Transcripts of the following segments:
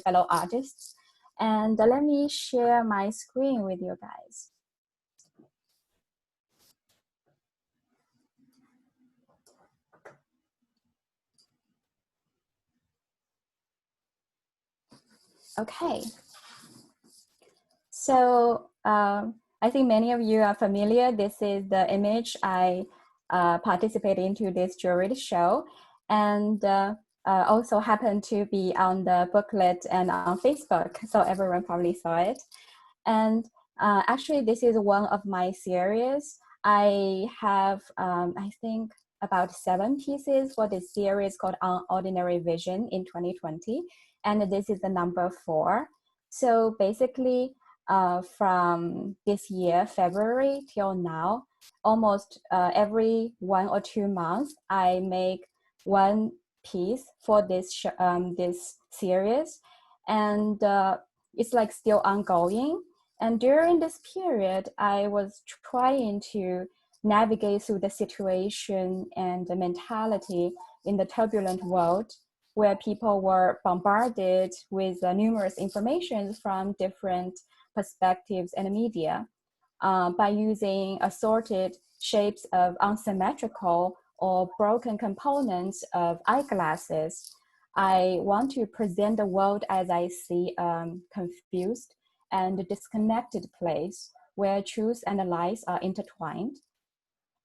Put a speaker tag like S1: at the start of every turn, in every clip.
S1: fellow artists. And let me share my screen with you guys. Okay. So I think many of you are familiar. This is the image I participated into this jewelry show, and also happened to be on the booklet and on Facebook, so everyone probably saw it. And actually, this is one of my series. I have, I think, about 7 pieces for this series called Ordinary Vision in 2020, and this is the number 4. So basically, from this year, February till now, almost every 1 or 2 months, I make one piece for this this series, and it's like still ongoing. And during this period, I was trying to navigate through the situation and the mentality in the turbulent world, where people were bombarded with numerous information from different perspectives and media, by using assorted shapes of unsymmetrical or broken components of eyeglasses. I want to present the world as I see confused and disconnected place where truth and lies are intertwined.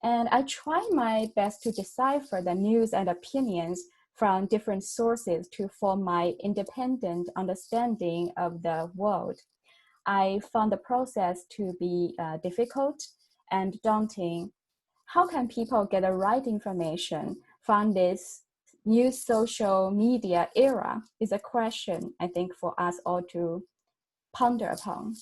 S1: And I try my best to decipher the news and opinions from different sources to form my independent understanding of the world. I found the process to be difficult and daunting. How can people get the right information from this new social media era is a question, I think, for us all to ponder upon.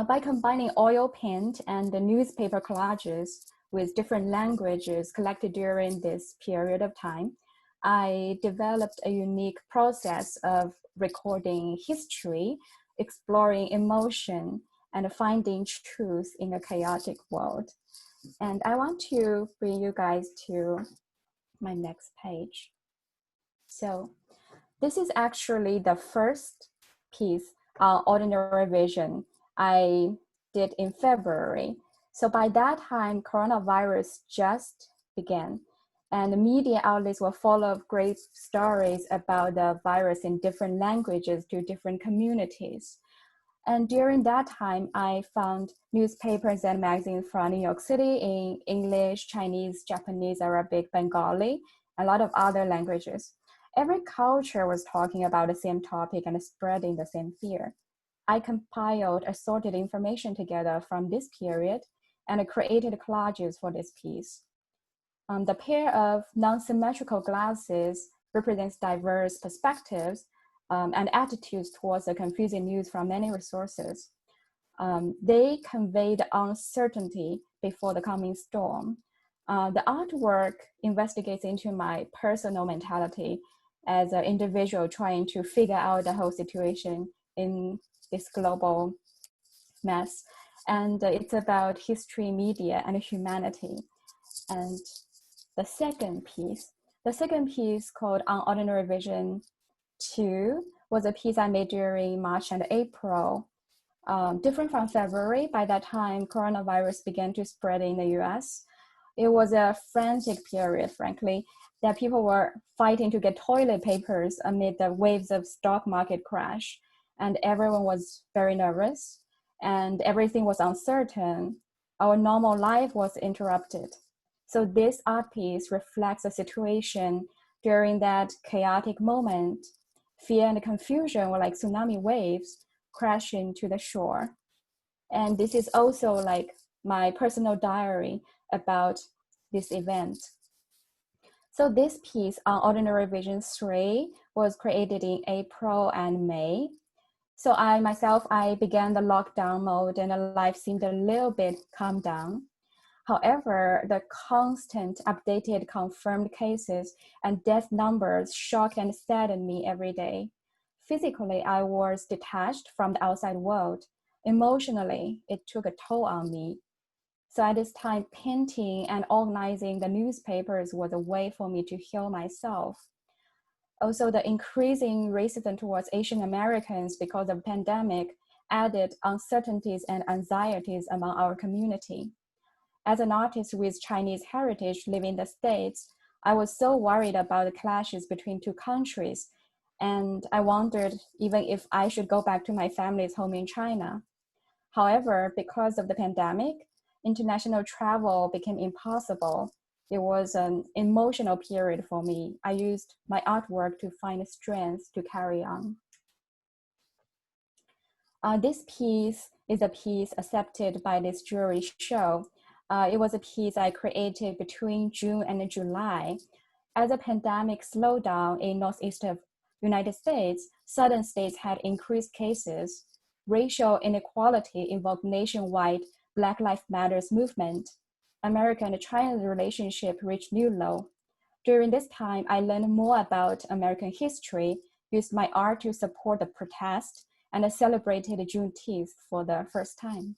S1: By combining oil paint and the newspaper collages with different languages collected during this period of time, I developed a unique process of recording history, exploring emotion, and finding truth in a chaotic world. And I want to bring you guys to my next page. So this is actually the first piece on Ordinary Vision I did in February. So by that time, coronavirus just began, and the media outlets were full of great stories about the virus in different languages to different communities. And during that time, I found newspapers and magazines from New York City in English, Chinese, Japanese, Arabic, Bengali, a lot of other languages. Every culture was talking about the same topic and spreading the same fear. I compiled assorted information together from this period and created collages for this piece. The pair of non-symmetrical glasses represents diverse perspectives and attitudes towards the confusing news from many resources. They convey the uncertainty before the coming storm. The artwork investigates into my personal mentality as an individual trying to figure out the whole situation in this global mess. And it's about history, media, and humanity. And the second piece called On Ordinary Vision 2 was a piece I made during March and April. Different from February, by that time, coronavirus began to spread in the US. It was a frantic period, frankly, that people were fighting to get toilet papers amid the waves of stock market crash. And everyone was very nervous and everything was uncertain. Our normal life was interrupted. So this art piece reflects a situation during that chaotic moment. Fear and confusion were like tsunami waves crashing to the shore. And this is also like my personal diary about this event. So this piece on Ordinary Vision 3 was created in April and May. So I began the lockdown mode and life seemed a little bit calmed down. However, the constant updated confirmed cases and death numbers shocked and saddened me every day. Physically, I was detached from the outside world. Emotionally, it took a toll on me. So at this time, painting and organizing the newspapers was a way for me to heal myself. Also, the increasing racism towards Asian Americans because of pandemic added uncertainties and anxieties among our community. As an artist with Chinese heritage living in the States, I was so worried about the clashes between two countries, and I wondered even if I should go back to my family's home in China. However, because of the pandemic, international travel became impossible. It was an emotional period for me. I used my artwork to find strength to carry on. This piece is a piece accepted by this jury show. It was a piece I created between June and July. As the pandemic slowed down in northeast of United States, southern states had increased cases. Racial inequality invoked nationwide Black Lives Matters movement. America and China's relationship reached new low. During this time, I learned more about American history, used my art to support the protest, and celebrated Juneteenth for the first time.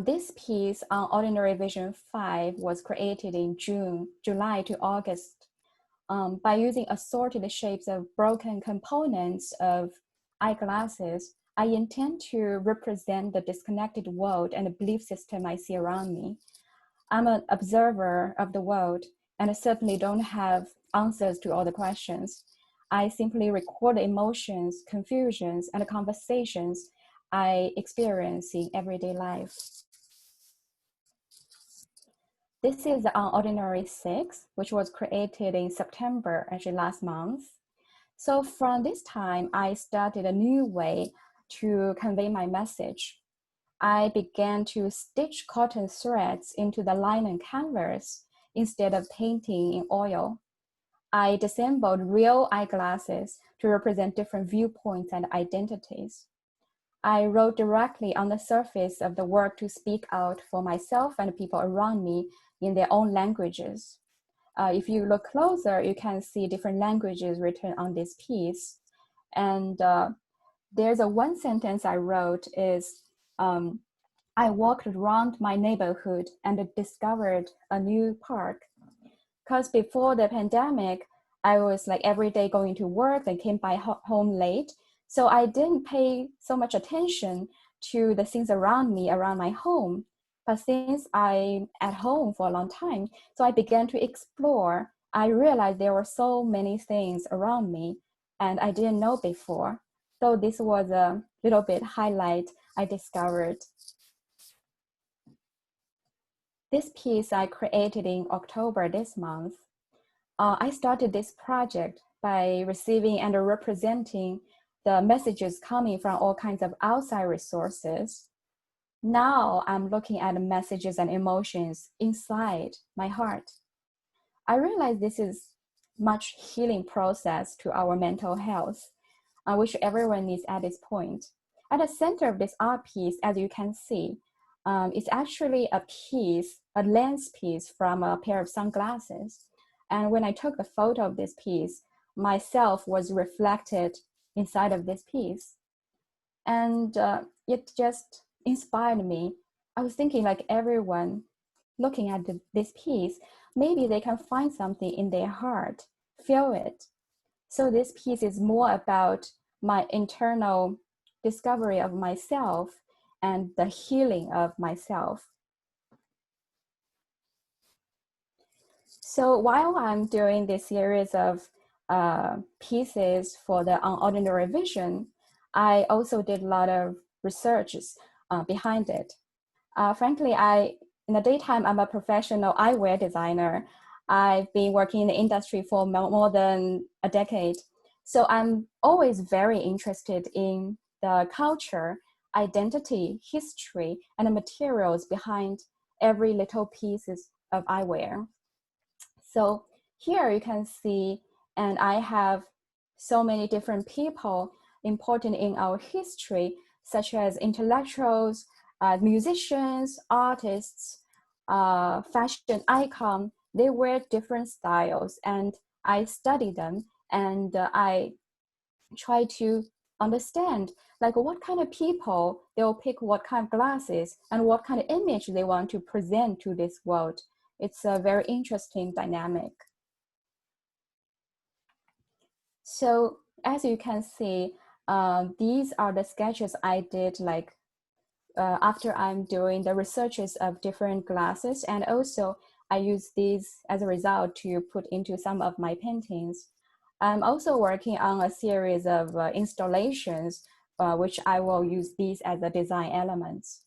S1: This piece on Ordinary Vision 5 was created in July to August by using assorted shapes of broken components of eyeglasses. I intend to represent the disconnected world and the belief system I see around me. I'm an observer of the world, and I certainly don't have answers to all the questions. I simply record the emotions, confusions, and the conversations I experience in everyday life. This is on Ordinary 6, which was created in September, actually last month. So from this time, I started a new way to convey my message. I began to stitch cotton threads into the linen canvas instead of painting in oil. I disassembled real eyeglasses to represent different viewpoints and identities. I wrote directly on the surface of the work to speak out for myself and people around me in their own languages. If you look closer, you can see different languages written on this piece. And there's a one sentence I wrote is, I walked around my neighborhood and discovered a new park. Because before the pandemic, I was like every day going to work and came by home late. So I didn't pay so much attention to the things around me, around my home. But since I'm at home for a long time, so I began to explore. I realized there were so many things around me and I didn't know before. So this was a little bit highlight I discovered. This piece I created in October this month. I started this project by receiving and representing the messages coming from all kinds of outside resources. Now I'm looking at the messages and emotions inside my heart. I realize this is much healing process to our mental health, which everyone needs at this point. At the center of this art piece, as you can see, it's actually a piece, a lens piece from a pair of sunglasses. And when I took the photo of this piece, myself was reflected inside of this piece. And it just inspired me. I was thinking like everyone looking at this piece, maybe they can find something in their heart, feel it. So this piece is more about my internal discovery of myself and the healing of myself. So while I'm doing this series of pieces for the Unordinary Vision, I also did a lot of researches behind it. Frankly, in the daytime, I'm a professional eyewear designer. I've been working in the industry for more than a decade. So I'm always very interested in the culture, identity, history, and the materials behind every little pieces of eyewear. So here you can see, and I have so many different people important in our history, such as intellectuals, musicians, artists, fashion icon. They wear different styles, and I study them, and I try to understand like what kind of people they'll pick, what kind of glasses, and what kind of image they want to present to this world. It's a very interesting dynamic. So as you can see, these are the sketches I did like after I'm doing the researches of different glasses, and also I use these as a result to put into some of my paintings. I'm also working on a series of installations, which I will use these as the design elements.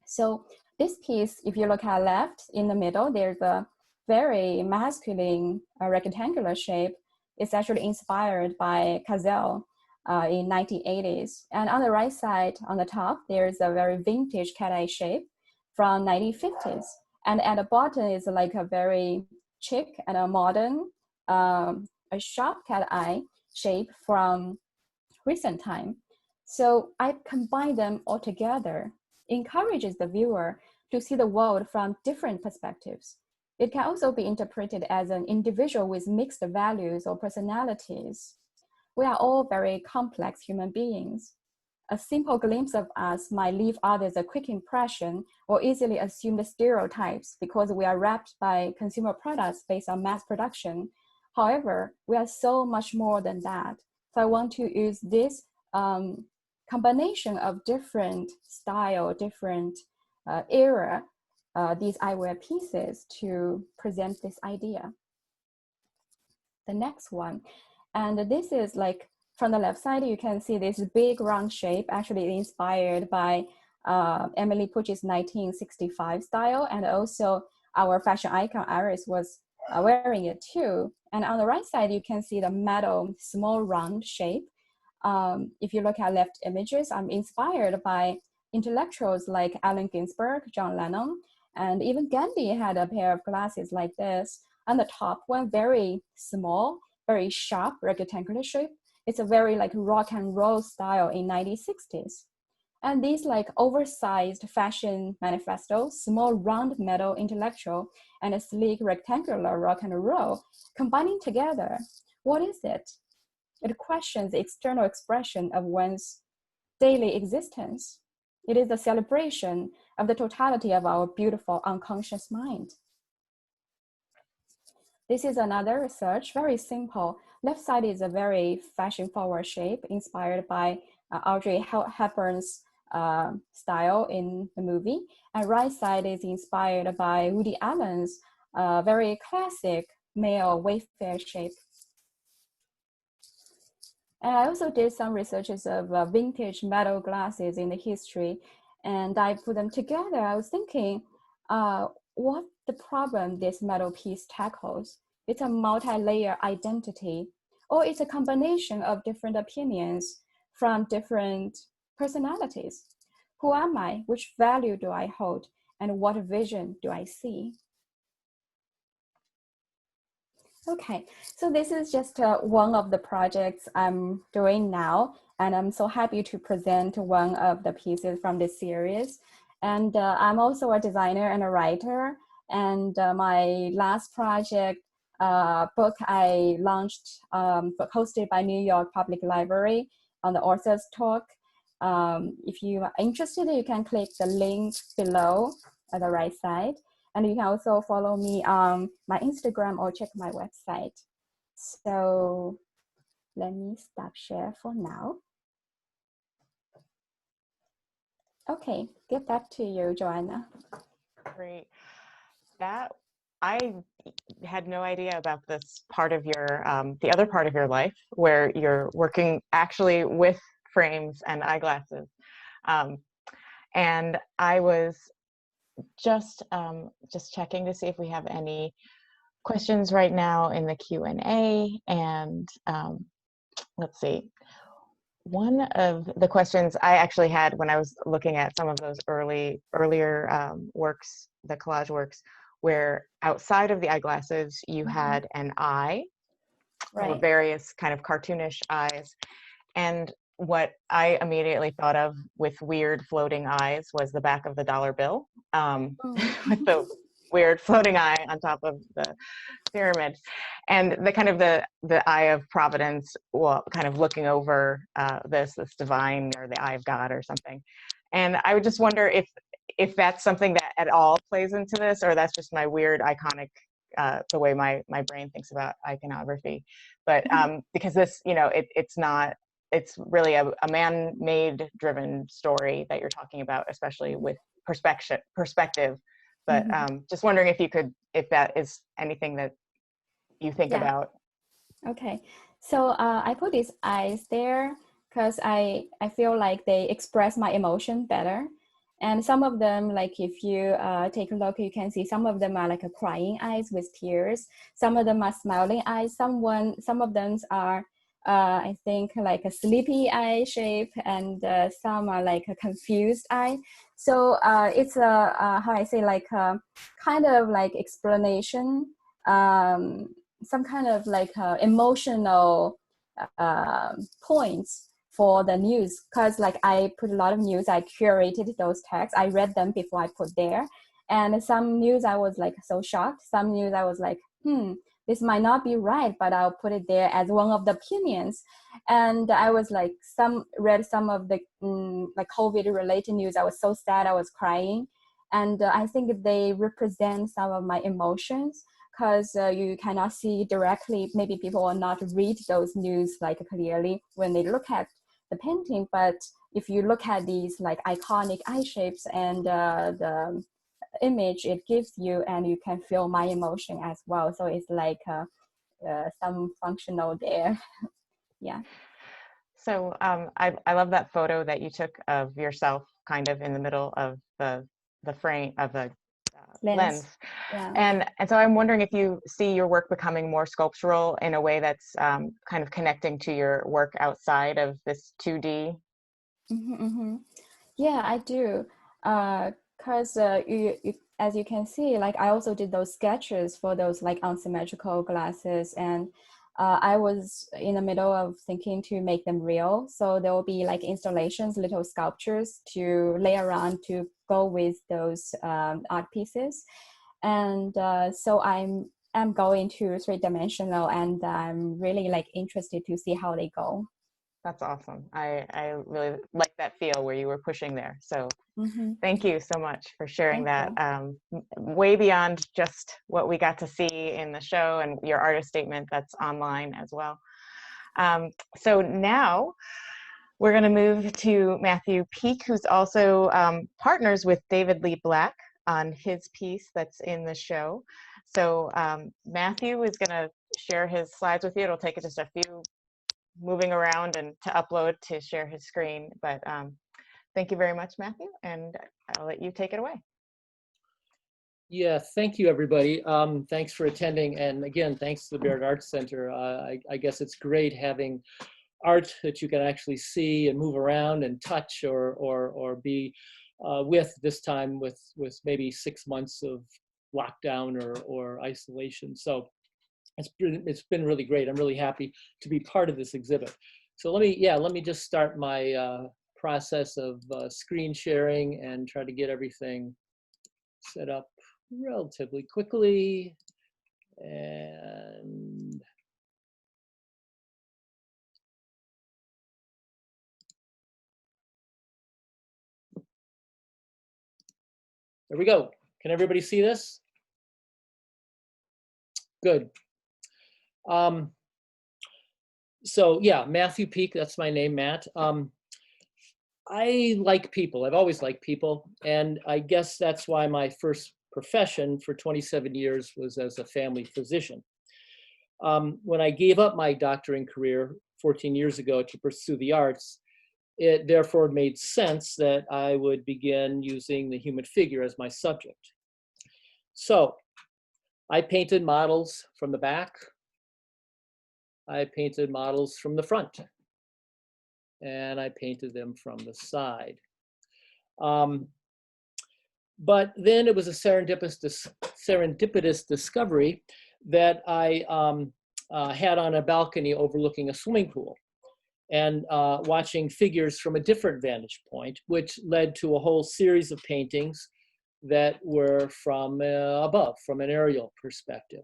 S1: So this piece, if you look at left in the middle, there's a very masculine rectangular shape. It's actually inspired by Cazelle in 1980s. And on the right side, on the top, there's a very vintage cat eye shape from 1950s. And at the bottom is like a very chic and a modern, a sharp cat eye shape from recent time. So I combine them all together, encourages the viewer to see the world from different perspectives. It can also be interpreted as an individual with mixed values or personalities. We are all very complex human beings. A simple glimpse of us might leave others a quick impression or easily assume the stereotypes because we are wrapped by consumer products based on mass production. However, we are so much more than that. So I want to use this combination of different style, different era, these eyewear pieces to present this idea. The next one, and this is like from the left side, you can see this big round shape, actually inspired by Emily Pucci's 1965 style, and also our fashion icon Iris was wearing it too. And on the right side, you can see the metal small round shape. If you look at left images, I'm inspired by intellectuals like Allen Ginsberg, John Lennon, and even Gandhi had a pair of glasses like this. On the top one, very small, very sharp rectangular shape. It's a very like rock and roll style in 1960s. And these like oversized fashion manifesto, small round metal intellectual, and a sleek rectangular rock and roll combining together. What is it? It questions the external expression of one's daily existence. It is a celebration of the totality of our beautiful unconscious mind. This is another research, very simple. Left side is a very fashion-forward shape inspired by Audrey Hepburn's style in the movie. And right side is inspired by Woody Allen's very classic male Wayfair shape. And I also did some researches of vintage metal glasses in the history, and I put them together. I was thinking, what the problem this metal piece tackles? It's a multi-layer identity, or it's a combination of different opinions from different personalities. Who am I? Which value do I hold? And what vision do I see? Okay, so this is just one of the projects I'm doing now, and I'm so happy to present one of the pieces from this series. And I'm also a designer and a writer, and my last project book I launched, hosted by New York Public Library on the Authors Talk. If you are interested, you can click the link below at the right side. And you can also follow me on my Instagram or check my website. So let me stop share for now. Okay, get back to you, Joanna.
S2: Great. That I had no idea about this part of your, the other part of your life where you're working actually with frames and eyeglasses. And I was just checking to see if we have any questions right now in the Q&A, and let's see. One of the questions I actually had when I was looking at some of those earlier works, the collage works, where outside of the eyeglasses you had an eye, or various kind of cartoonish eyes, and what I immediately thought of with weird floating eyes was the back of the dollar bill, with the weird floating eye on top of the pyramid, and the kind of the eye of providence, well, kind of looking over this divine, or the eye of God or something. And I would just wonder if that's something that at all plays into this, or that's just my weird iconic the way my brain thinks about iconography. But because this, you know, it's not, it's really a man-made driven story that you're talking about, especially with perspective. But just wondering if you could, if that is anything that you think about.
S1: Okay, so I put these eyes there because I feel like they express my emotion better. And some of them, like if you take a look, you can see some of them are like a crying eyes with tears. Some of them are smiling eyes. Some of them are, I think, like a sleepy eye shape, and some are like a confused eye. So it's a, how I say, like a kind of like explanation, some kind of like emotional points for the news, because like I put a lot of news, I curated those texts, I read them before I put there, and some news I was like so shocked, some news I was like, this might not be right, but I'll put it there as one of the opinions. And I was like, read some of the like COVID related news, I was so sad, I was crying. And I think they represent some of my emotions, because you cannot see directly, maybe people will not read those news like clearly when they look at the painting, but if you look at these like iconic eye shapes and the image it gives you, and you can feel my emotion as well. So it's like some functional there. Yeah.
S2: So I love that photo that you took of yourself kind of in the middle of the frame of the lens.
S1: Yeah.
S2: And so I'm wondering if you see your work becoming more sculptural in a way that's kind of connecting to your work outside of this 2D.
S1: Yeah, I do. Because as you can see, like I also did those sketches for those like unsymmetrical glasses, and I was in the middle of thinking to make them real. So there will be like installations, little sculptures to lay around to go with those art pieces. And so I'm going to 3-dimensional, and I'm really like interested to see how they go.
S2: That's awesome. I really like that feel where you were pushing there. So thank you so much for sharing that. Way beyond just what we got to see in the show and your artist statement that's online as well. So now we're going to move to Matthew Peake, who's also partners with David Lee Black on his piece that's in the show. So Matthew is going to share his slides with you. It'll take just a few moving around and to upload to share his screen. But thank you very much, Matthew, and I'll let you take it away.
S3: Yeah, thank you, everybody. Thanks for attending. And again, thanks to the Barrett Arts Center. I guess it's great having art that you can actually see and move around and touch or be with, this time with maybe 6 months of lockdown or isolation. So it's been really great. I'm really happy to be part of this exhibit. So let me just start my process of screen sharing and try to get everything set up relatively quickly. And there we go. Can everybody see this? Good. So yeah, Matthew Peake, that's my name, Matt. I like people. I've always liked people. And I guess that's why my first profession for 27 years was as a family physician. When I gave up my doctoring career 14 years ago to pursue the arts, it therefore made sense that I would begin using the human figure as my subject. So I painted models from the back. I painted models from the front. And I painted them from the side. But then it was a serendipitous discovery that I had on a balcony overlooking a swimming pool, and watching figures from a different vantage point, which led to a whole series of paintings that were from above, from an aerial perspective.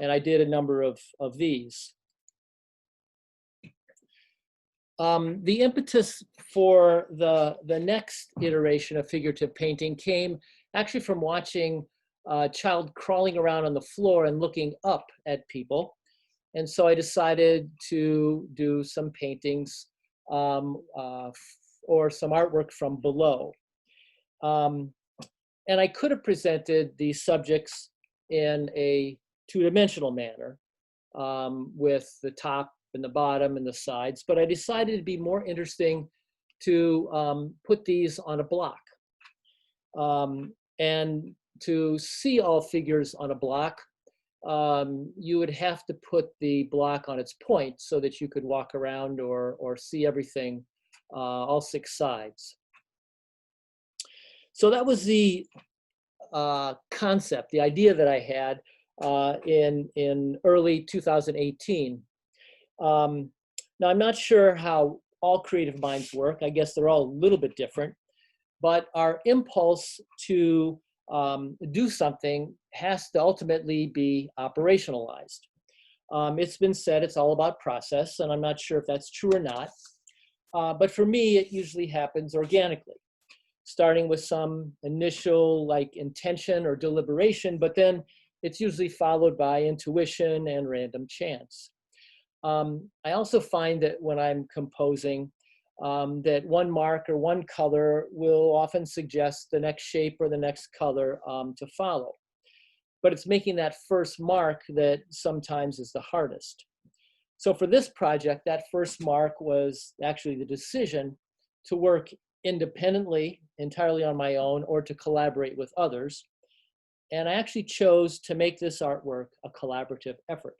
S3: And I did a number of these. The impetus for the next iteration of figurative painting came actually from watching a child crawling around on the floor and looking up at people. And so I decided to do some paintings or some artwork from below. And I could have presented these subjects in a two-dimensional manner with the top and the bottom and the sides, but I decided it'd be more interesting to put these on a block. And to see all figures on a block, you would have to put the block on its point so that you could walk around or see everything, all 6 sides. So that was the concept, the idea that I had in early 2018. Now, I'm not sure how all creative minds work. I guess they're all a little bit different, but our impulse to do something has to ultimately be operationalized. It's been said it's all about process, and I'm not sure if that's true or not. But for me, it usually happens organically, starting with some initial intention or deliberation, but then it's usually followed by intuition and random chance. I also find that when I'm composing, that one mark or one color will often suggest the next shape or the next color to follow. But it's making that first mark that sometimes is the hardest. So for this project, that first mark was actually the decision to work independently, entirely on my own, or to collaborate with others. And I actually chose to make this artwork a collaborative effort.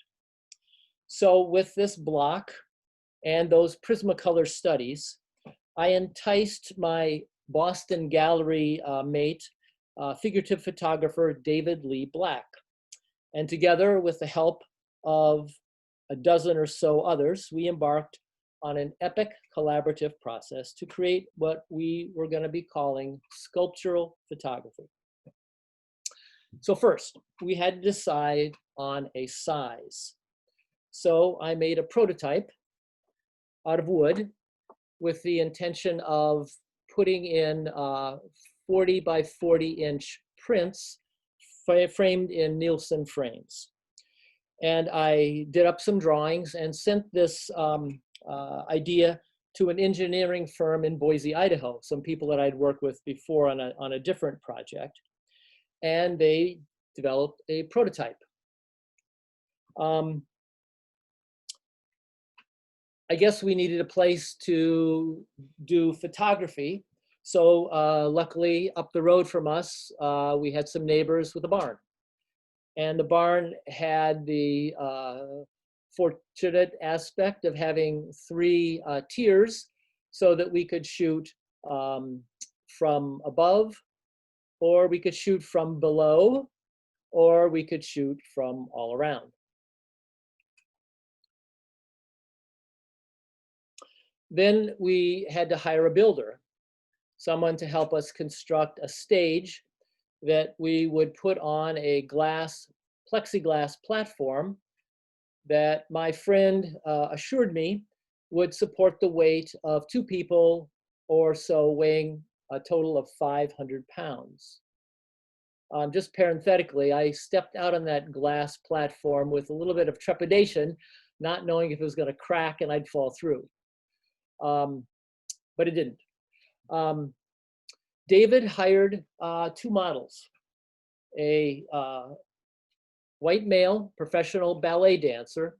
S3: So with this block and those Prismacolor studies, I enticed my Boston gallery mate, figurative photographer David Lee Black. And together with the help of a dozen or so others, we embarked on an epic collaborative process to create what we were going to be calling sculptural photography. So first, we had to decide on a size. So I made a prototype out of wood with the intention of putting in 40 by 40 inch prints framed in Nielsen frames. And I did up some drawings and sent this idea to an engineering firm in Boise, Idaho, some people that I'd worked with before on a different project. And they developed a prototype. I guess we needed a place to do photography. So luckily, up the road from us, we had some neighbors with a barn. And the barn had the fortunate aspect of having 3 tiers so that we could shoot from above, or we could shoot from below, or we could shoot from all around. Then we had to hire a builder, someone to help us construct a stage that we would put on a plexiglass platform that my friend assured me would support the weight of 2 people or so, weighing a total of 500 pounds. Just parenthetically, I stepped out on that glass platform with a little bit of trepidation, not knowing if it was going to crack and I'd fall through. But it didn't. David hired 2 models, a white male professional ballet dancer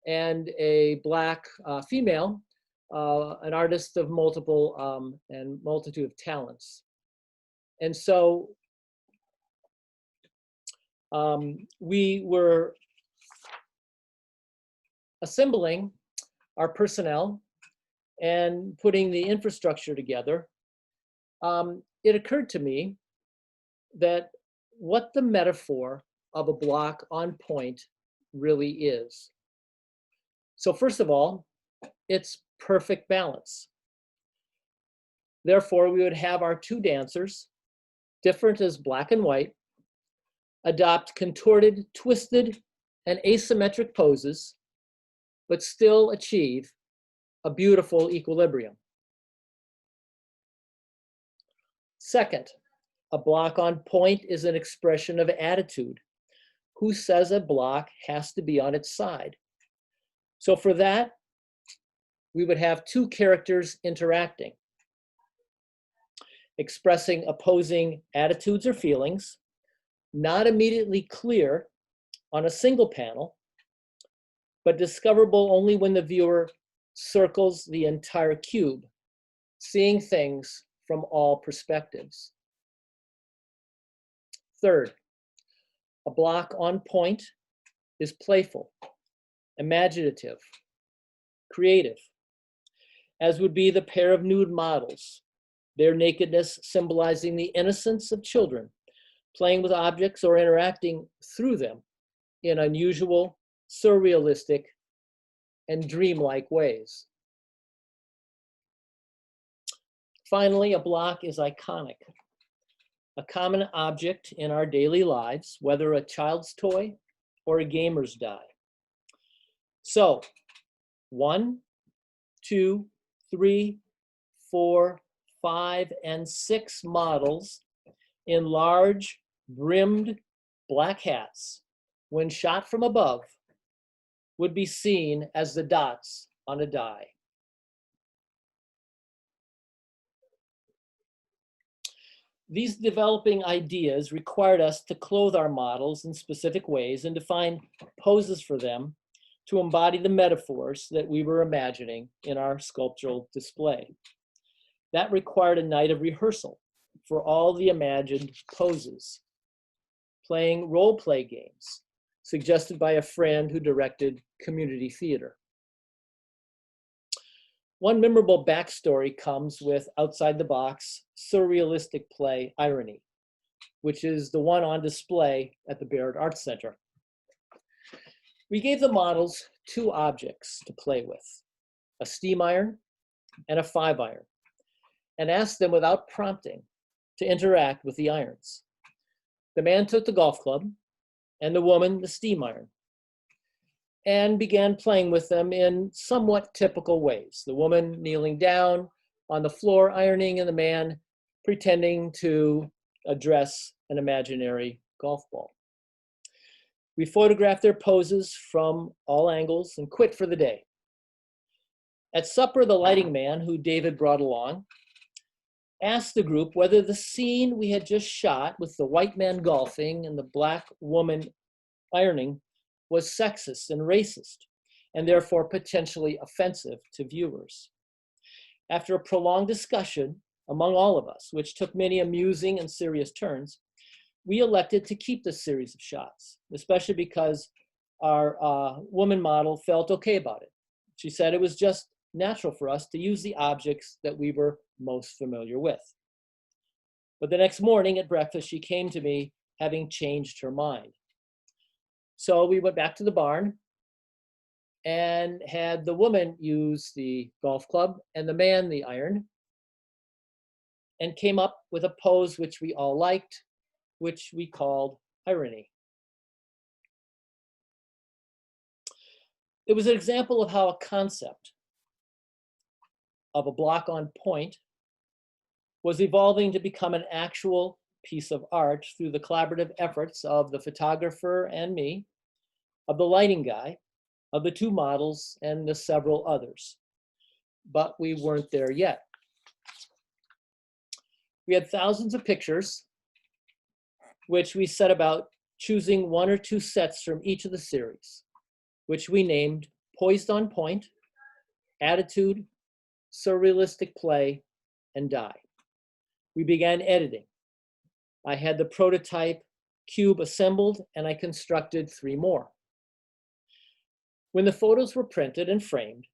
S3: and a black female, an artist of multiple and multitude of talents. And so we were assembling our personnel and putting the infrastructure together. It occurred to me that what the metaphor of a block on point really is. So first of all, it's perfect balance. Therefore, we would have our 2 dancers, different as black and white, adopt contorted, twisted, and asymmetric poses, but still achieve a beautiful equilibrium. Second, A block on point is an expression of attitude. Who says a block has to be on its side? So for that, we would have two characters interacting, expressing opposing attitudes or feelings, not immediately clear on a single panel, but discoverable only when the viewer circles the entire cube, seeing things from all perspectives. Third, a block on point is playful, imaginative, creative, as would be the pair of nude models, their nakedness symbolizing the innocence of children, playing with objects or interacting through them in unusual, surrealistic, and dreamlike ways. Finally, a block is iconic, a common object in our daily lives, whether a child's toy or a gamer's die. So, 1, 2, 3, 4, 5, and 6 models in large, brimmed black hats, when shot from above, would be seen as the dots on a die. These developing ideas required us to clothe our models in specific ways and to find poses for them to embody the metaphors that we were imagining in our sculptural display. That required a night of rehearsal for all the imagined poses, playing role play games suggested by a friend who directed community theater. One memorable backstory comes with Outside the Box surrealistic play Irony, which is the one on display at the Barrett Arts Center. We gave the models 2 objects to play with, a steam iron and a 5-iron, and asked them without prompting to interact with the irons. The man took the golf club and the woman the steam iron and began playing with them in somewhat typical ways. The woman kneeling down on the floor ironing and the man pretending to address an imaginary golf ball. We photographed their poses from all angles and quit for the day. At supper, the lighting man, who David brought along, asked the group whether the scene we had just shot with the white man golfing and the black woman ironing was sexist and racist, and therefore potentially offensive to viewers. After a prolonged discussion among all of us, which took many amusing and serious turns, we elected to keep this series of shots, especially because our woman model felt okay about it. She said it was just natural for us to use the objects that we were most familiar with. But the next morning at breakfast, she came to me having changed her mind. So we went back to the barn and had the woman use the golf club and the man the iron, and came up with a pose which we all liked, which we called Irony. It was an example of how a concept of a block on point was evolving to become an actual piece of art through the collaborative efforts of the photographer and me, of the lighting guy, of the 2 models, and the several others. But we weren't there yet. We had thousands of pictures, which we set about choosing 1 or 2 sets from each of the series, which we named Poised on Point, Attitude, Surrealistic Play, and Die. We began editing. I had the prototype cube assembled and I constructed 3 more. When the photos were printed and framed,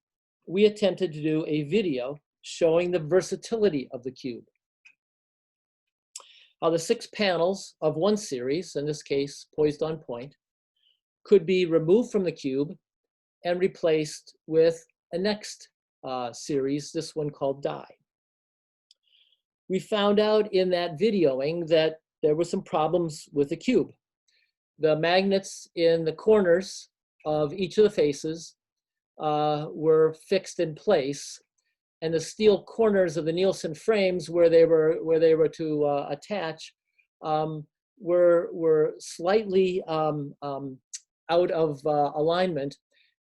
S3: we attempted to do a video showing the versatility of the cube. How the 6 panels of one series, in this case, Poised on Point, could be removed from the cube and replaced with a next series, this one called Die. We found out in that videoing that there were some problems with the cube. The magnets in the corners of each of the faces were fixed in place, and the steel corners of the Nielsen frames where they were to attach were slightly out of alignment,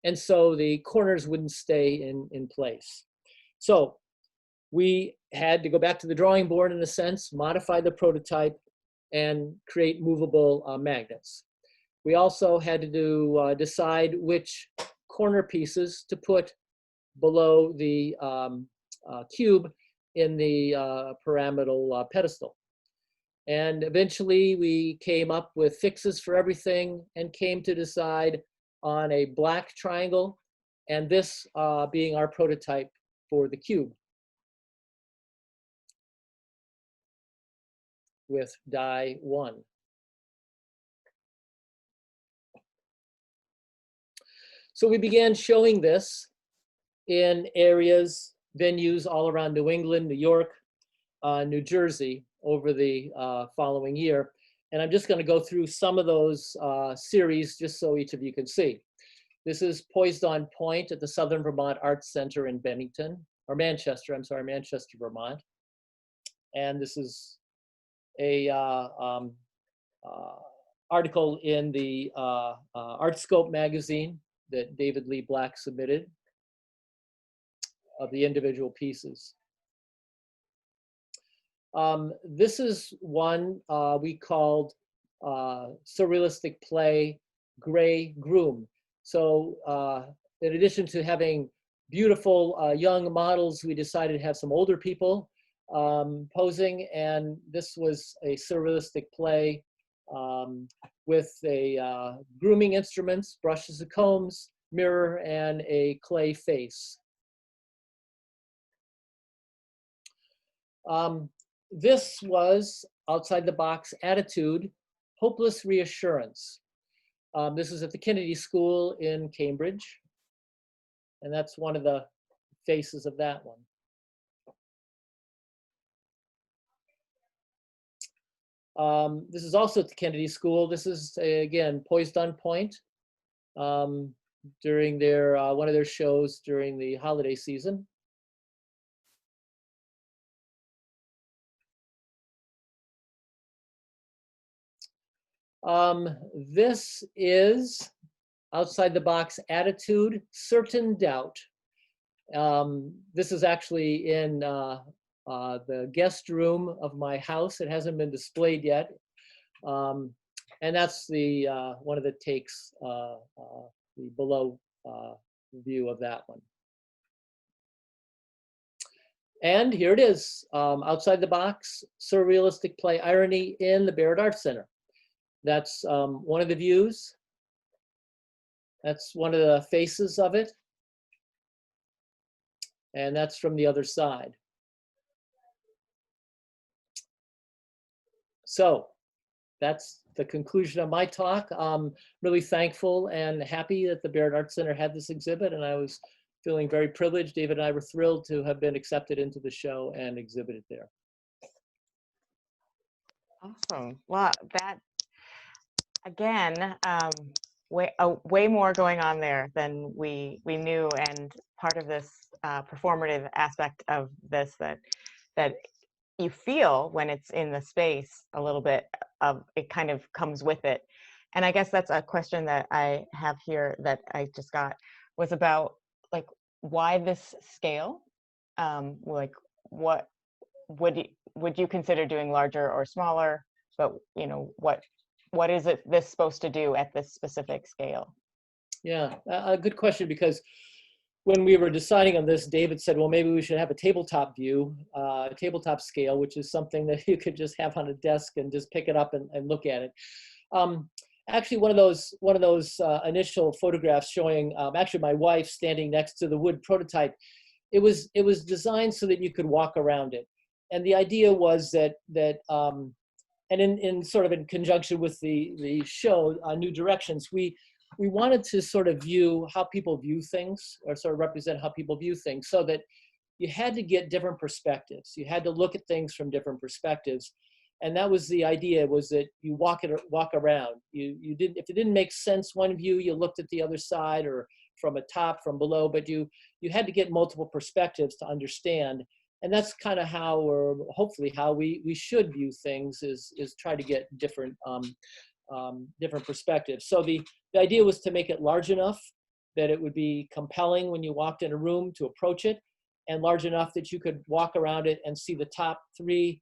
S3: and so the corners wouldn't stay in place. So we had to go back to the drawing board in a sense, modify the prototype, and create movable magnets. We also had to decide which corner pieces to put below the cube in the pyramidal pedestal. And eventually we came up with fixes for everything and came to decide on a black triangle, and this being our prototype for the cube with die 1. So we began showing this in areas, venues all around New England, New York, New Jersey over the following year. And I'm just going to go through some of those series just so each of you can see. This is Poised on Point at the Southern Vermont Arts Center in Bennington, or Manchester, I'm sorry, Manchester, Vermont. And this is a article in the Artscope magazine that David Lee Black submitted of the individual pieces. This is one we called surrealistic play Gray Groom. So in addition to having beautiful young models, we decided to have some older people posing, and this was a surrealistic play with a grooming instruments, brushes and combs, mirror, and a clay face. This was Outside the Box Attitude, Hopeless Reassurance. This is at the Kennedy School in Cambridge, and that's one of the faces of that one. This is also at the Kennedy School. This is, again, Poised on Point during their one of their shows during the holiday season. This is Outside the Box Attitude, Certain Doubt. This is actually in the guest room of my house. It hasn't been displayed yet. And that's the one of the takes, the below view of that one. And here it is, Outside the Box, Surrealistic Play Irony in the Barrett Arts Center. That's one of the views. That's one of the faces of it. And that's from the other side. So that's the conclusion of my talk. I'm really thankful and happy that the Barrett Arts Center had this exhibit, and I was feeling very privileged. David and I were thrilled to have been accepted into the show and exhibited there.
S2: Awesome. Well, that, again, way more going on there than we knew, and part of this performative aspect of this that you feel when it's in the space, a little bit of it kind of comes with it. And I guess that's a question that I have here that I just got, was about like, why this scale? Like, what would you consider doing larger or smaller? But you know, what is it this supposed to do at this specific scale?
S3: Yeah, a good question, because when we were deciding on this, David said, well, maybe we should have a tabletop view, tabletop scale, which is something that you could just have on a desk and just pick it up and look at it. Actually, one of those initial photographs showing actually my wife standing next to the wood prototype, it was designed so that you could walk around it. And the idea was that and in sort of in conjunction with the show, New Directions, we wanted to sort of view how people view things, or sort of represent how people view things, so that you had to get different perspectives. You had to look at things from different perspectives. And that was the idea, was that you walk around. You didn't, if it didn't make sense one view, you looked at the other side, or from a top, from below, but you had to get multiple perspectives to understand. And that's kind of how, or hopefully how we should view things, is try to get different different perspectives. So the idea was to make it large enough that it would be compelling when you walked in a room to approach it, and large enough that you could walk around it and see the top 3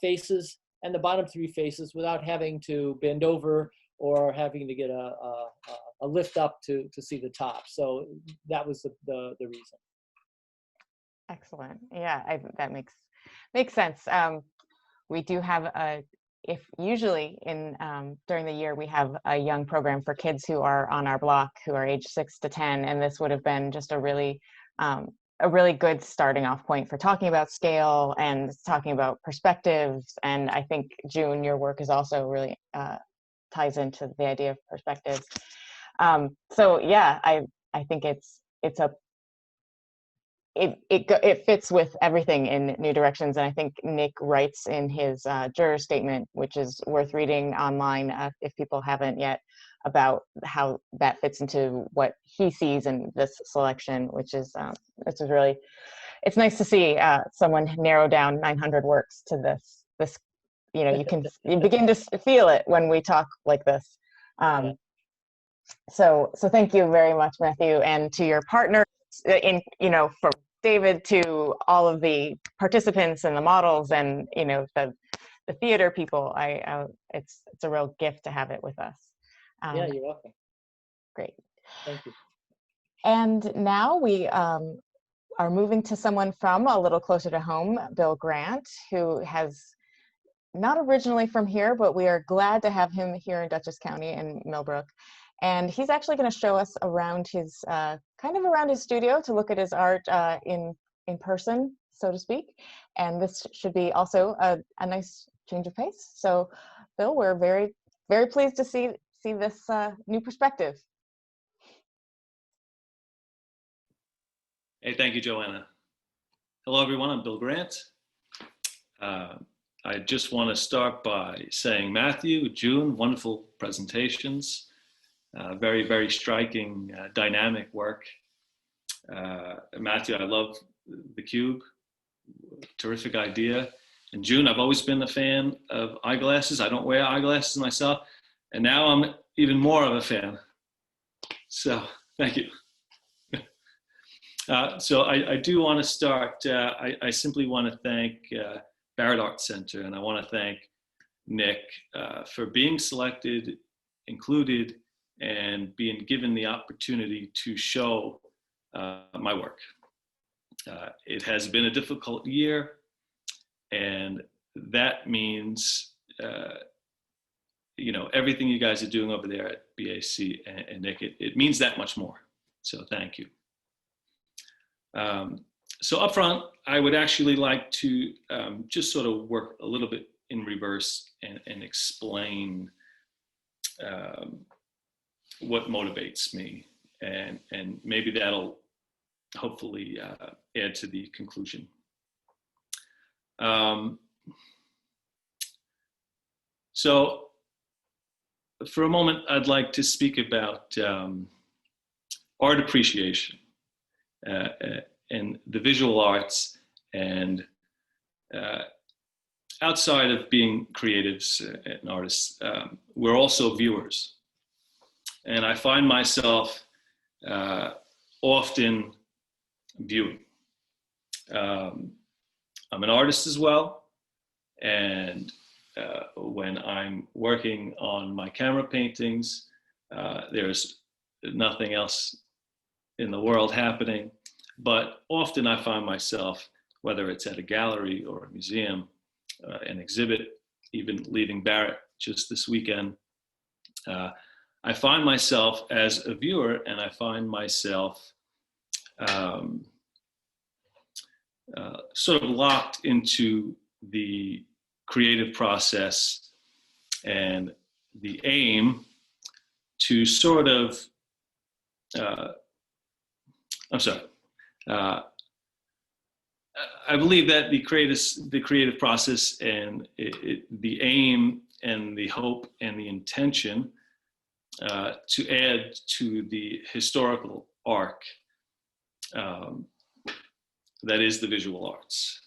S3: faces and the bottom 3 faces without having to bend over or having to get a lift up to see the top. So that was the reason.
S2: Excellent. Yeah, that makes sense. We do have usually during the year we have a young program for kids who are on our block who are age 6 to 10, and this would have been just a really good starting off point for talking about scale and talking about perspectives. And I think, June, your work is also really ties into the idea of perspectives. So yeah, I think it fits with everything in New Directions. And I think Nick writes in his juror statement, which is worth reading online if people haven't yet, about how that fits into what he sees in this selection, which is really, it's nice to see someone narrow down 900 works to this, you begin to feel it when we talk like this. So thank you very much, Matthew, and to your partners from David to all of the participants and the models and, the theater people. It's a real gift to have it with us.
S3: Yeah, you're welcome.
S2: Great.
S3: Thank you.
S2: And now we are moving to someone from a little closer to home, Bill Grant, who has not originally from here, but we are glad to have him here in Dutchess County in Millbrook. And he's actually going to show us around his around his studio to look at his art in person, so to speak. And this should be also a nice change of pace. So, Bill, we're very, very pleased to see this new perspective.
S4: Hey, thank you, Joanna. Hello, everyone. I'm Bill Grant. I just want to start by saying, Matthew, June, wonderful presentations. Very, very striking, dynamic work. Matthew, I love the cube. Terrific idea. And June, I've always been a fan of eyeglasses. I don't wear eyeglasses myself. And now I'm even more of a fan. So thank you. So I do want to start. I simply want to thank Barrett Art Center, and I want to thank Nick for being selected, included, and being given the opportunity to show my work. It has been a difficult year, and that means everything you guys are doing over there at BAC and Nick, it means that much more. So thank you. So up front, I would actually like to just sort of work a little bit in reverse and explain what motivates me, and maybe that'll hopefully add to the conclusion. So for a moment, I'd like to speak about art appreciation and the visual arts, and outside of being creatives and artists, we're also viewers. And I find myself often viewing. I'm an artist as well, and when I'm working on my camera paintings, there's nothing else in the world happening, but often I find myself, whether it's at a gallery or a museum, an exhibit, even leaving Barrett just this weekend, I find myself as a viewer, and I find myself sort of locked into the creative process and the aim to sort of, I believe that the creative process and the aim and the hope and the intention to add to the historical arc that is the visual arts.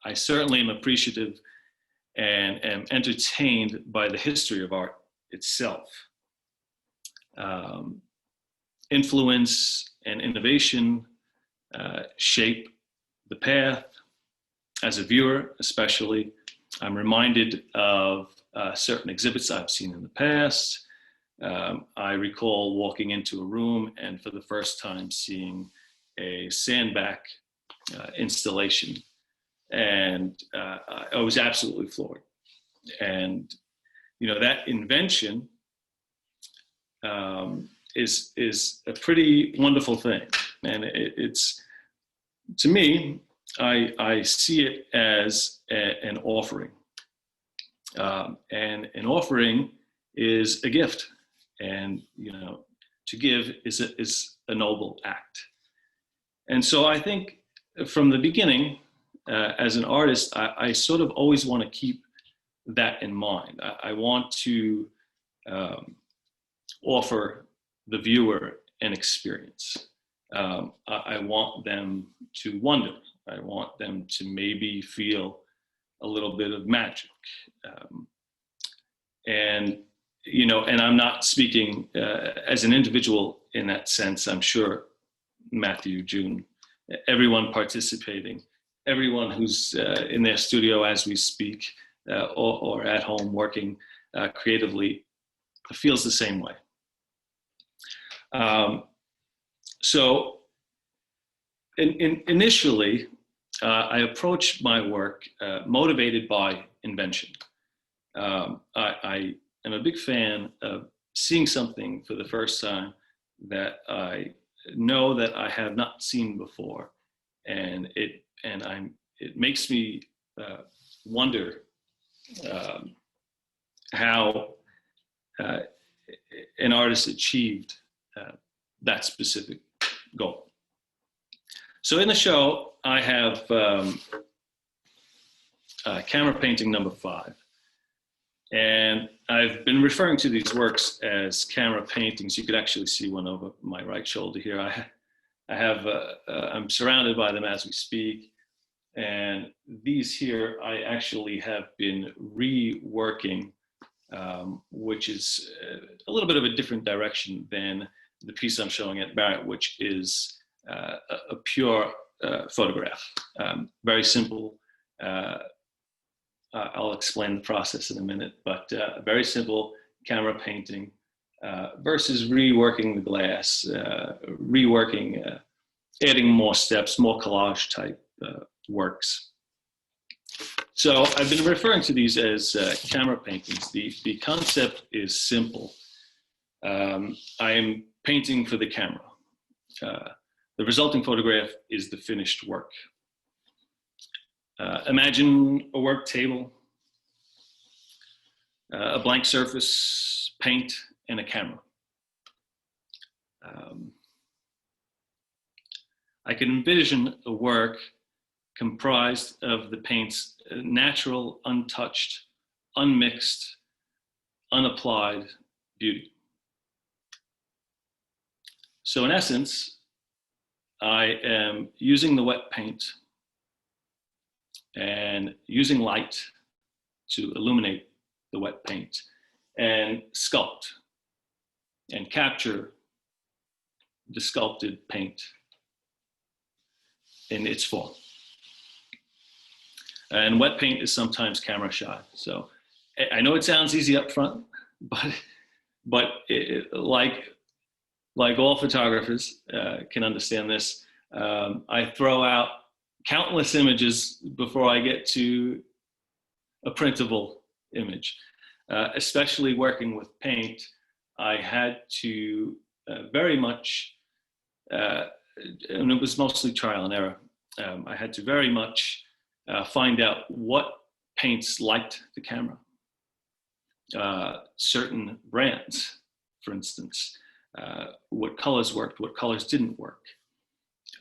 S4: I certainly am appreciative and am entertained by the history of art itself. Influence and innovation shape the path. As a viewer, especially, I'm reminded of certain exhibits I've seen in the past. I recall walking into a room and for the first time seeing a sandback installation, and I was absolutely floored. And you know, that invention is a pretty wonderful thing, and it's, to me, I see it as an offering, and an offering is a gift, and you know, to give is a noble act. And so I think from the beginning, as an artist, I sort of always want to keep that in mind. I want to offer the viewer an experience. I want them to wonder. I want them to maybe feel a little bit of magic. And, you know, and I'm not speaking as an individual in that sense. I'm sure Matthew, June, everyone participating, everyone who's in their studio as we speak, or at home working creatively, feels the same way. So initially, I approached my work motivated by invention. I am a big fan of seeing something for the first time that I know that I have not seen before, and it makes me wonder how an artist achieved that specific goal. So in the show, I have camera painting number 5. And I've been referring to these works as camera paintings. You could actually see one over my right shoulder here. I'm surrounded by them as we speak. And these here, I actually have been reworking, which is a little bit of a different direction than the piece I'm showing at Barrett, which is a pure photograph. Very simple. I'll explain the process in a minute, but very simple camera painting versus reworking the glass, adding more steps, more collage type works. So I've been referring to these as camera paintings. The concept is simple. I am painting for the camera. The resulting photograph is the finished work. Imagine a work table, a blank surface, paint, and a camera. I can envision a work comprised of the paint's natural, untouched, unmixed, unapplied beauty. So in essence, I am using the wet paint and using light to illuminate the wet paint and sculpt and capture the sculpted paint in its form. And wet paint is sometimes camera shy. So I know it sounds easy up front, but like all photographers can understand this, I throw out countless images before I get to a printable image. Especially working with paint, I had to very much, and it was mostly trial and error, I had to very much find out what paints liked the camera. Certain brands, for instance, what colors worked, what colors didn't work.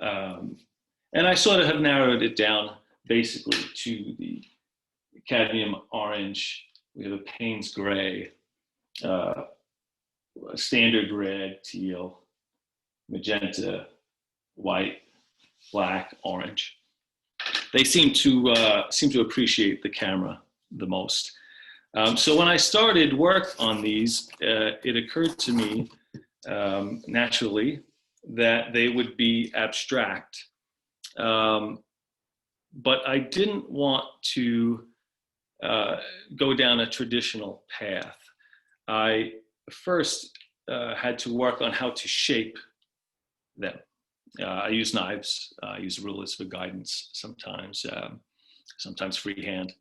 S4: And I sort of have narrowed it down basically to the cadmium orange. We have a Payne's gray, a standard red, teal, magenta, white, black, orange. They seem to appreciate the camera the most. So when I started work on these, it occurred to me naturally that they would be abstract. But I didn't want to go down a traditional path. I first had to work on how to shape them. I use knives, I use rulers for guidance sometimes, sometimes freehand.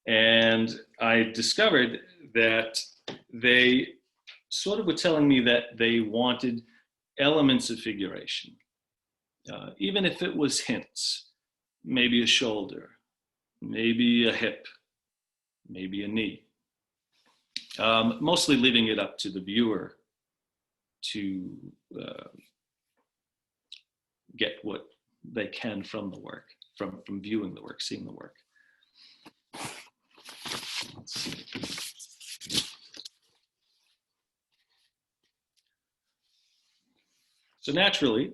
S4: And I discovered that they sort of were telling me that they wanted elements of figuration, even if it was hints, maybe a shoulder, maybe a hip, maybe a knee. Mostly leaving it up to the viewer to get what they can from the work, from viewing the work, seeing the work. Let's see. So naturally,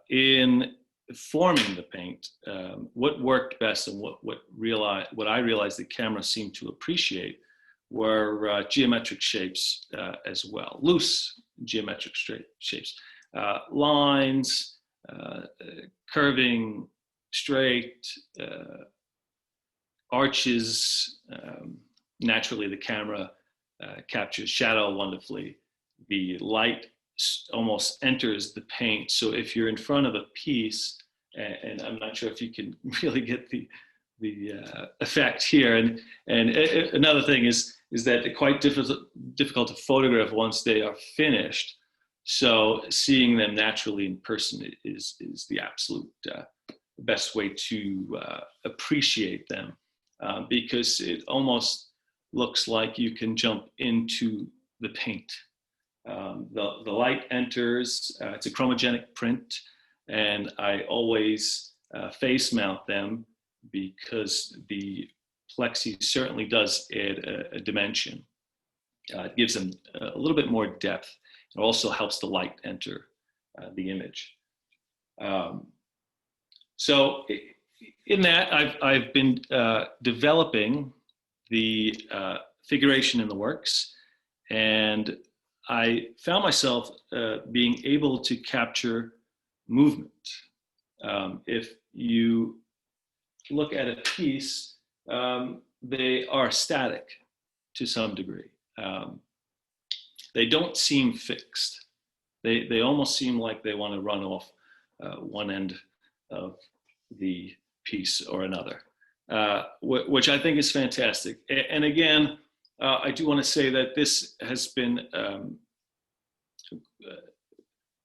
S4: in forming the paint, what worked best and what I realized the camera seemed to appreciate were geometric shapes as well, loose geometric shapes, lines, curving, straight, arches. Naturally, the camera captures shadow wonderfully. The light almost enters the paint. So if you're in front of a piece, and I'm not sure if you can really get the effect here. And another thing is that they're quite difficult to photograph once they are finished. So seeing them naturally in person is the absolute best way to appreciate them, because it almost looks like you can jump into the paint. The light enters, it's a chromogenic print, and I always face mount them because the plexi certainly does add a dimension. It gives them a little bit more depth. It also helps the light enter the image. So in that, I've been developing the figuration in the works, and I found myself being able to capture movement. If you look at a piece, they are static to some degree. They don't seem fixed. They almost seem like they want to run off one end of the piece or another, which I think is fantastic. And again, I do want to say that this has been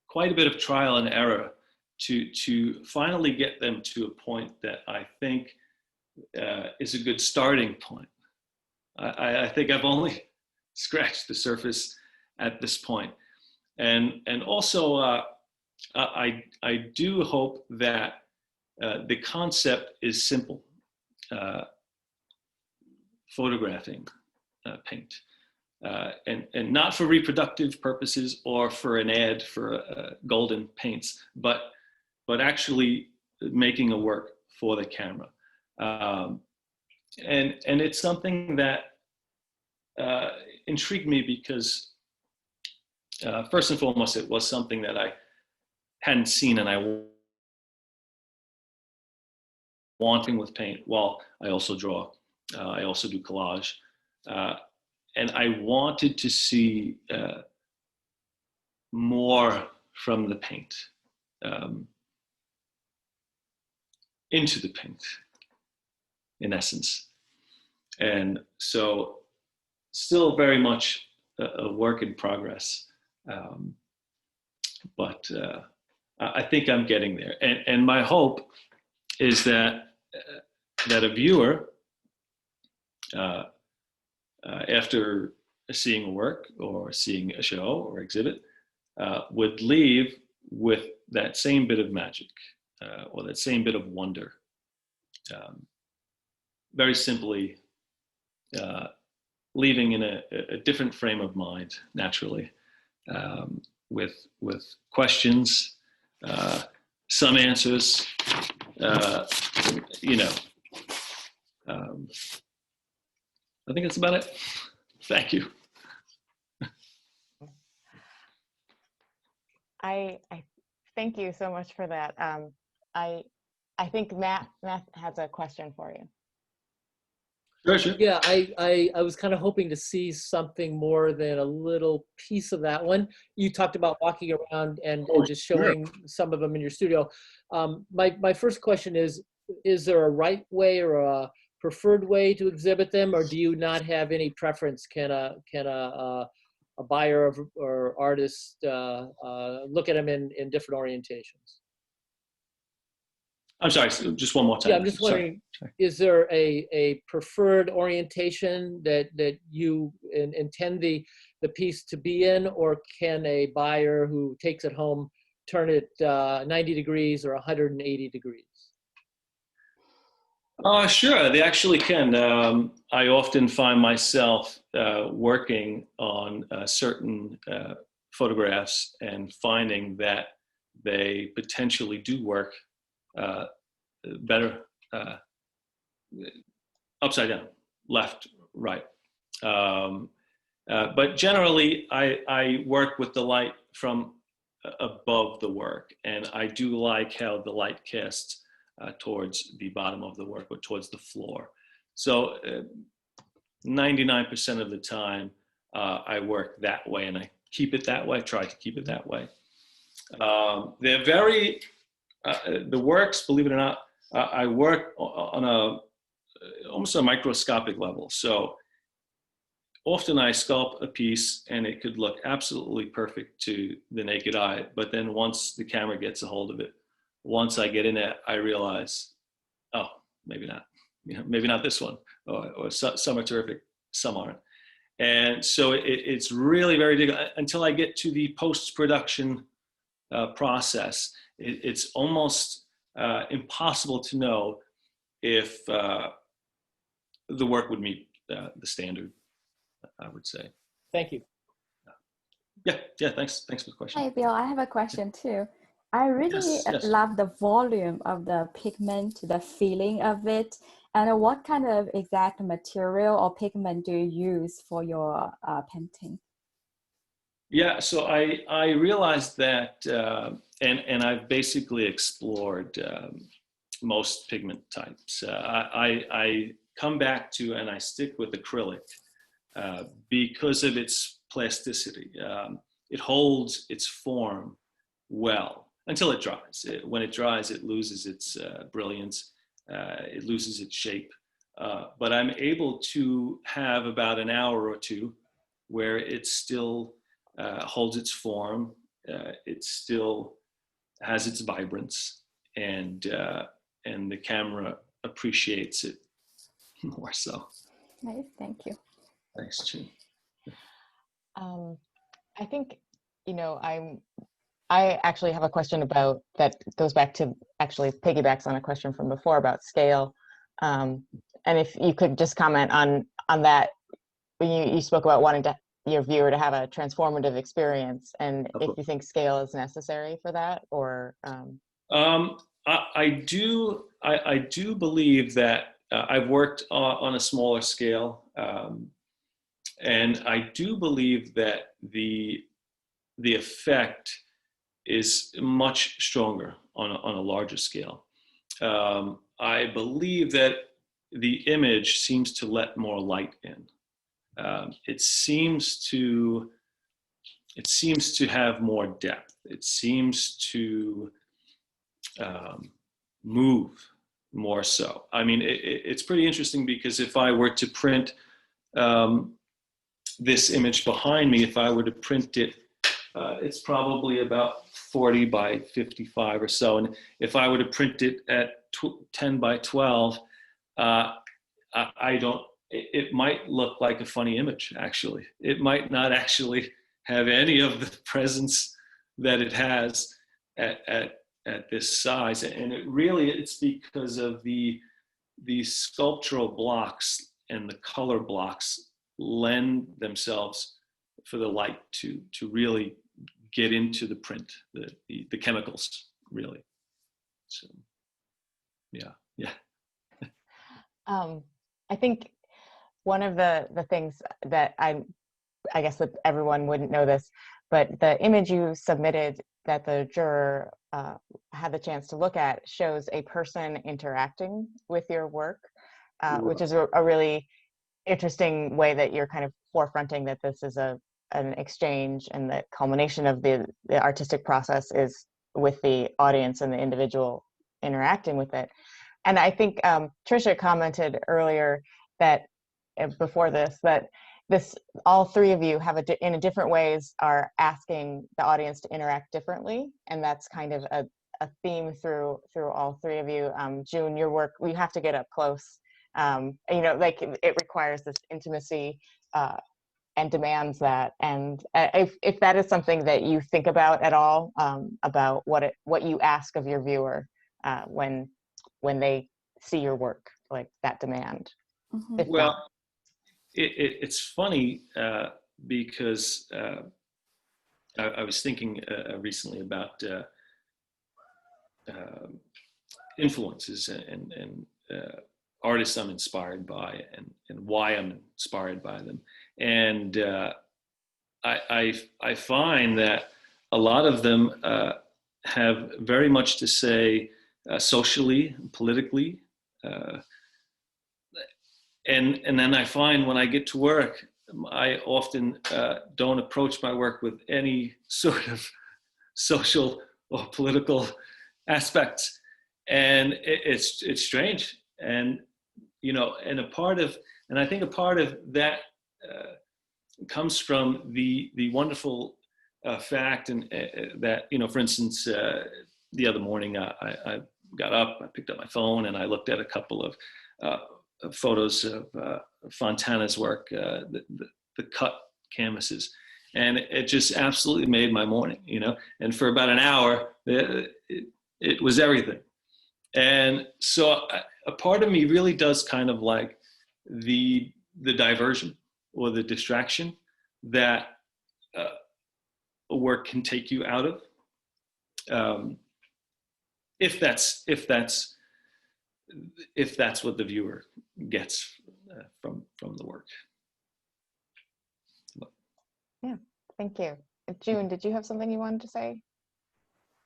S4: quite a bit of trial and error to finally get them to a point that I think is a good starting point. I think I've only scratched the surface at this point. And also, I do hope that the concept is simple, photographing paint, and not for reproductive purposes or for an ad for golden paints, but actually making a work for the camera. And it's something that intrigued me because first and foremost, it was something that I hadn't seen, and I wanting with paint. Well, I also draw, I also do collage, and I wanted to see more from the paint, into the paint, in essence. And so still very much a work in progress, but I think I'm getting there. And my hope is that a viewer, after seeing a work or seeing a show or exhibit, would leave with that same bit of magic, or that same bit of wonder. Very simply, leaving in a different frame of mind, naturally, with questions, some answers. You know, I think that's about it. Thank you.
S2: I thank you so much for that. I think Matt has a question for you.
S4: Sure.
S3: Yeah, I was kind of hoping to see something more than a little piece of that one. You talked about walking around and just showing some of them in your studio. My first question is there a right way or a preferred way to exhibit them, or do you not have any preference? Can a buyer or artist look at them in different orientations?
S4: I'm sorry, so just one more time.
S3: Yeah, I'm just wondering, is there a preferred orientation that you intend the piece to be in, or can a buyer who takes it home turn it 90 degrees or 180 degrees?
S4: Sure, they actually can. I often find myself working on certain photographs and finding that they potentially do work better upside down, left, right. But generally, I work with the light from above the work, and I do like how the light casts towards the bottom of the work or towards the floor. So 99% of the time, I work that way, and I keep it that way, try to keep it that way. They're very, the works, believe it or not, I work on almost a microscopic level. So often I sculpt a piece and it could look absolutely perfect to the naked eye, but then once the camera gets a hold of it, once I get in it, I realize, oh, maybe not. You know, maybe not this one, or some are terrific, some aren't. And so it's really very difficult until I get to the post-production process. It's almost impossible to know if the work would meet the standard, I would say.
S3: Thank you.
S4: Yeah, thanks for the question.
S1: Hey, Bill, I have a question too. I really
S4: Yes.
S1: love the volume of the pigment, the feeling of it. And what kind of exact material or pigment do you use for your painting?
S4: Yeah, so I realized that, and I've basically explored most pigment types. I come back to and I stick with acrylic because of its plasticity. It holds its form well until it dries. When it dries, it loses its brilliance. It loses its shape. But I'm able to have about an hour or two where it still holds its form. It still has its vibrance, and the camera appreciates it more so.
S1: Nice, thank you.
S4: Thanks, Jim.
S2: I think, you know, I actually have a question about that goes back to, actually piggybacks on a question from before about scale. And if you could just comment on that, when you spoke about wanting your viewer to have a transformative experience, and if you think scale is necessary for that, or
S4: I do believe that I've worked on a smaller scale, and I do believe that the effect is much stronger on a larger scale. I believe that the image seems to let more light in. It seems to have more depth. It seems to move more so. I mean, it's pretty interesting because if I were to print this image behind me, if I were to print it, it's probably about 40 by 55 or so. And if I were to print it at 10 by 12, it might look like a funny image, actually. It might not actually have any of the presence that it has at this size. And it's because of the sculptural blocks and the color blocks lend themselves for the light to really get into the print, the chemicals, really. So yeah.
S2: I think one of the things that I guess that everyone wouldn't know this, but the image you submitted that the juror had the chance to look at shows a person interacting with your work, which is a really interesting way that you're kind of forefronting that this is an exchange, and the culmination of the artistic process is with the audience and the individual interacting with it. And I think Tricia commented earlier that before this, that all three of you have in different ways are asking the audience to interact differently, and that's kind of a theme through all three of you. June, your work, we have to get up close. Like it requires this intimacy and demands that. And if that is something that you think about at all, about what you ask of your viewer when they see your work, like that demand.
S1: Mm-hmm.
S4: Well, it's funny because I was thinking recently about influences and artists I'm inspired by and why I'm inspired by them. And I find that a lot of them have very much to say socially, politically. And then I find when I get to work, I often don't approach my work with any sort of social or political aspects, and it's strange. And and I think a part of that comes from the wonderful fact, and that for instance, the other morning I got up, I picked up my phone, and I looked at a couple of photos of Fontana's work, the cut canvases, and it just absolutely made my morning, and for about an hour it was everything. And so a part of me really does kind of like the diversion or the distraction that a work can take you out of, if that's what the viewer gets from the work.
S2: Yeah, thank you. June, did you have something you wanted to say?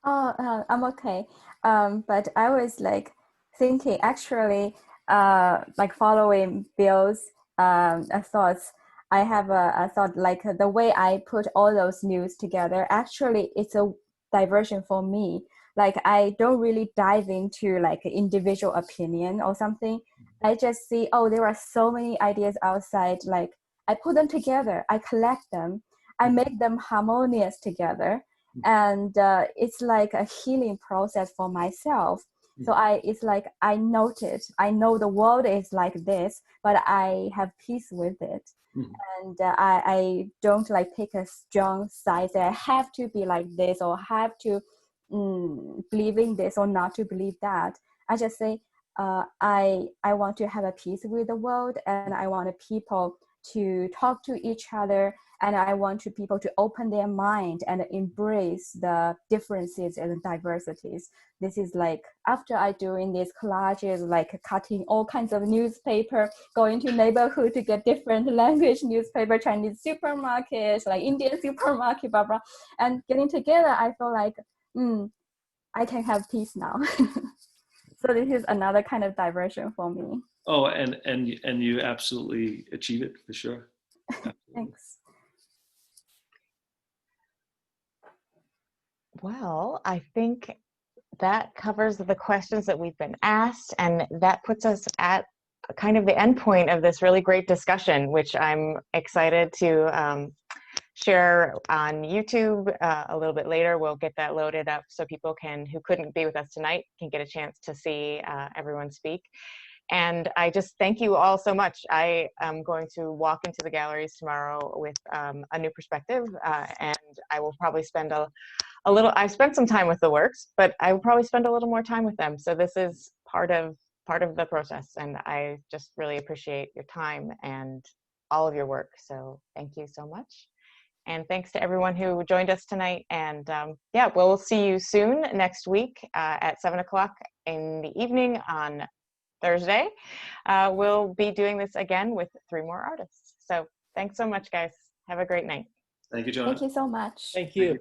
S1: Oh, I'm okay. But I was like thinking, actually, like following Bill's thoughts. I have a thought, like the way I put all those news together. Actually, it's a diversion for me. Like I don't really dive into like individual opinion or something. I just see, oh, there are so many ideas outside. Like I put them together, I collect them, I make them harmonious together. And it's like a healing process for myself. So it's like I noted, I know the world is like this, but I have peace with it. And I don't like pick a strong side that I have to be like this or have to believe in this or not to believe that. I just say I want to have a peace with the world, and I want people to talk to each other, and I want people to open their mind and embrace the differences and diversities. This is like after I doing these collages, like cutting all kinds of newspaper, going to neighborhood to get different language newspaper, Chinese supermarkets, like Indian supermarket, blah blah, and getting together, I feel like I can have peace now. So this is another kind of diversion for me.
S4: Oh, and you absolutely achieve it for sure.
S1: Thanks.
S2: Well, I think that covers the questions that we've been asked, and that puts us at kind of the end point of this really great discussion, which I'm excited to share on YouTube a little bit later. We'll get that loaded up so people who couldn't be with us tonight can get a chance to see everyone speak. And I just thank you all so much. I am going to walk into the galleries tomorrow with a new perspective, and I will probably spend I've spent some time with the works, but I will probably spend a little more time with them. So this is part of the process, and I just really appreciate your time and all of your work. So thank you so much. And thanks to everyone who joined us tonight. And yeah, we'll see you soon next week at 7 o'clock in the evening on Thursday. We'll be doing this again with 3 more artists. So thanks so much, guys. Have a great night.
S4: Thank you, Joanna.
S1: Thank you so much.
S3: Thank you.